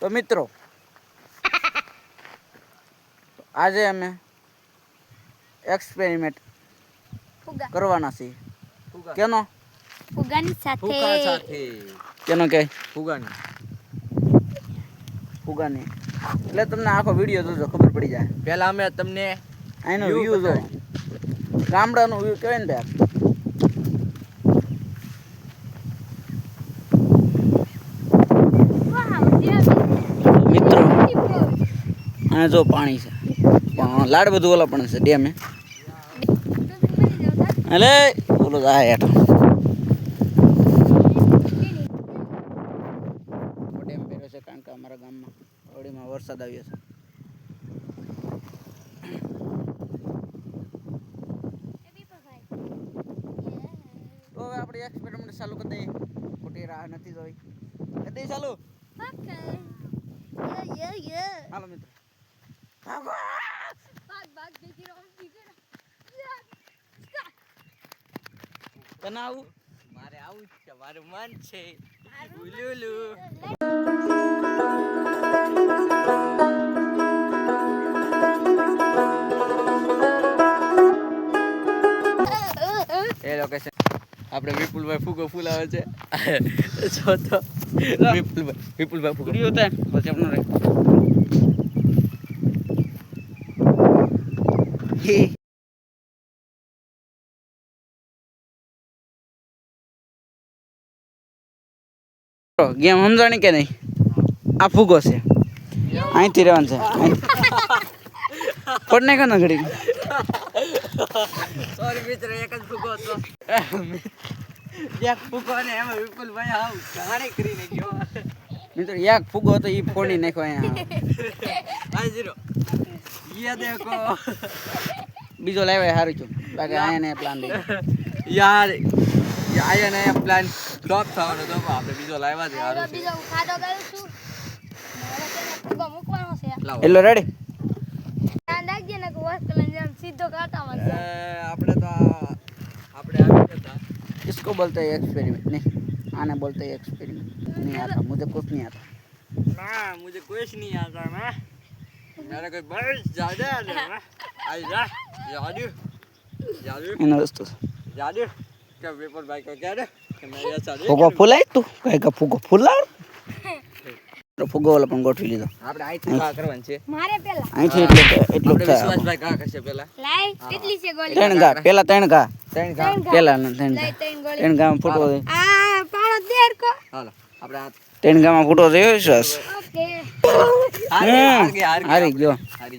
તો મિત્રો આજે અમે એક્સપેરિમેન્ટ કરવાના છીએ. કેનો? ફુગાની સાથે. કેનો કે? ફુગાની. એટલે તમને આખો વિડીયો જોજો ખબર પડી જાય. પહેલા અમે તમને આનો વ્યૂ જો ગામડાનો વ્યૂ કહેવાય ને યાર. મિત્રો આ જો પાણી છે પણ લાડ બધું ઓલા પણ છે ડેમે. અલે ઓલો જાય હેઠો ડેમ પહેર્યો છે કારણ કે અમારા ગામમાં હોળીમાં વરસાદ આવ્યો છે. તો હવે આપણે એક્સપેરિમેન્ટ ચાલુ કરી દઈએ. ખોટી રાહ નથી જોઈ. કરી દઈએ ચાલુ. હાલો મિત્રો. તને આવું? મારે આવું જ છે, મારું મન છે. ઉલુલુ. એ લોકેશન આપણે વિપુલભાઈ ફૂગો ફૂલાવે છે. જો તો વિપુલભાઈ ફૂગો વિડિયો થાય પછી આપણો રહે. ગેમ સમજાણી કે નહીં? આ ફૂગો છે, અહીંથી રહેવાનું છે. પડ નાખો ને ઘડી. સોરી મિત્ર, એક જ ફૂગો હતો. એક ફૂગો ને એમાં વિપુલભાઈ આવ ઘાણી કરીને ગયો. મિત્રો એક ફૂગો હતો એ ફોડી નાખ્યો અહીંયા. આ જીરો યે દેખો. બીજો લાવ્યા સારું છું બાકી આયા ને પ્લાન દઈ. યાર આયા ને પ્લાન ફ્લોપ થવાનો તો આપણે બીજો લાવ્યા છે. સારું છે. બીજો ખાડો કરું છું. હવે તેને ફુગો મૂકવાનો છે. લાવો. એટલો રેડી? ધ્યાન રાખજે ને કે વસ્ત લઈને જેમ સીધો કાંટામાં છે. આપણે તો આપણે આવી જતા. इसको बोलते हैं एक्सपेरिमेंट. नहीं आने बोलते हैं एक्सपेरिमेंट. नहीं आता मुझे कुछ नहीं आता. ना मुझे कुछ नहीं आता मैं मेरा कोई बहुत ज्यादा आता है आई जा जादू जादू इन वस्तु जादू क्या पेपर भाई को क्या रे कि मैं ये सादू फुगो फुलाय तू काय का फुगो फुला तो फुगो वाला पण गोठवी લીધો. આપણે આઈથી કા કરવાનું છે મારે પેલા અહીંથી એટલો આપણે વિશ્વાસભાઈ કા કરશે પેલા લાઈ કેટલી છે ગોળી? ત્રણ ઘા પેલા ત્રણ ઘા ત્રણ કા પેલા ત્રણ લઈ ત્રણ ગોળી. ત્રણ ઘામાં ફૂટો દે. આ પાણો દેર કો. હાલો આપણે આ ત્રણ ઘામાં ફૂટો દે વિશ્વાસ. ઓકે. હારી ગયો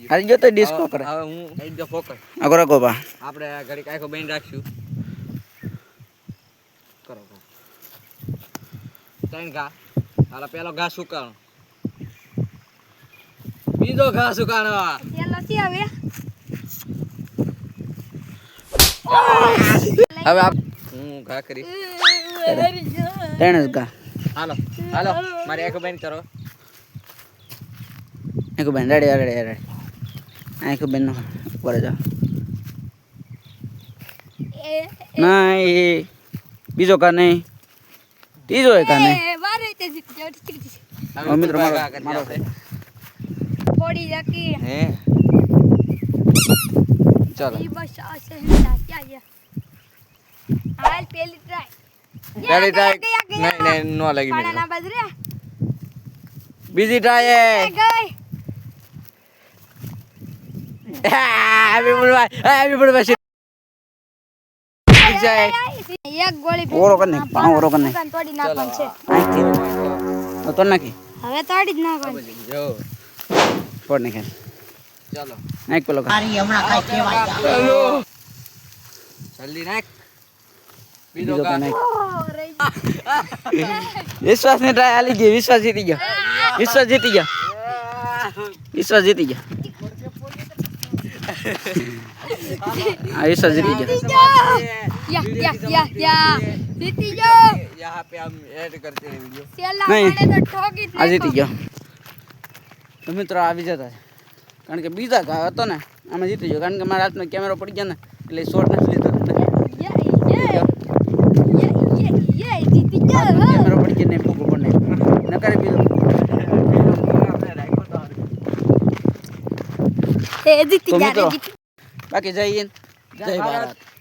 હારી ગયો તો ડિસ્કો કરે. હવે હું એકદમ ફોકસ અગરો કોબા આપણે ઘડી કાયકો બેન રાખશું કરો ત્રણ ઘા હાલો પેલો ઘા સુકાણો બીજો ઘા સુકાણો પેલો છે હવે. હવે આપ હું ઘા કરી ત્રણ જ ઘા. હાલો હાલો મારે એક બેન કરો એક બેન રેડી રેડી રેડી એક બેન ઉપર જાઓ. ના એ બીજો કા નહીં ત્રીજો એક કા નહીં. મારે તે જીતી હવે મિત્રો મારો મારો થોડી રાખી. હે ચાલો ઈ બસ આ છે ક્યાં ગયા? હાલ પેલી ટ્રાય. પેલી ટ્રાય નહીં નહીં નો લાગી પાણા મિત્રો ના બાજરે બીજી ટ્રાય ગઈ. હેપી બર્થડે એક ગોળી ઓરો કર નાખ પાણો ઓરો કર નાખ. તોડી નાખવાનું છે. અહીંથી તો નાખી હવે તોડી જ નાખવાનું. જો ફોડ નાખે ચાલો નાખ પેલો ઘા. ચાલો જલ્દી નાખ બીજો બીજો કા કા નાખ. ઓ રહી વિશ્વાસ ને ટ્રાય આલી ગઈ. વિશ્વાસ જીતી ગયો. વિશ્વાસ જીતી ગયો. વિશ્વાસ જીતી ગયો. આ વિશ્વાસ જીતી ગયો. યા જીતી જાઓ. यहाँ पे हम ऐड करते हैं वीडियो સેલા નહીં. મને તો ઠોકી જ આ જીતી ગયો. તો મિત્રો આવી જતા છે કારણ કે બીજા ઘા હતો ને આમાં જીતી ગયો કારણ કે મારા હાથમાં કેમેરો પડી ગયો ને એટલે શોર્ટ નથી લીધો. જીતી જાઓ. કેમેરો પડી ગયો ને ફૂગો પણ નહીં નકારે બીજો એ જીતી તો ગયા મિત્રો જીતી બાકી જય હિન્દ જય ભારત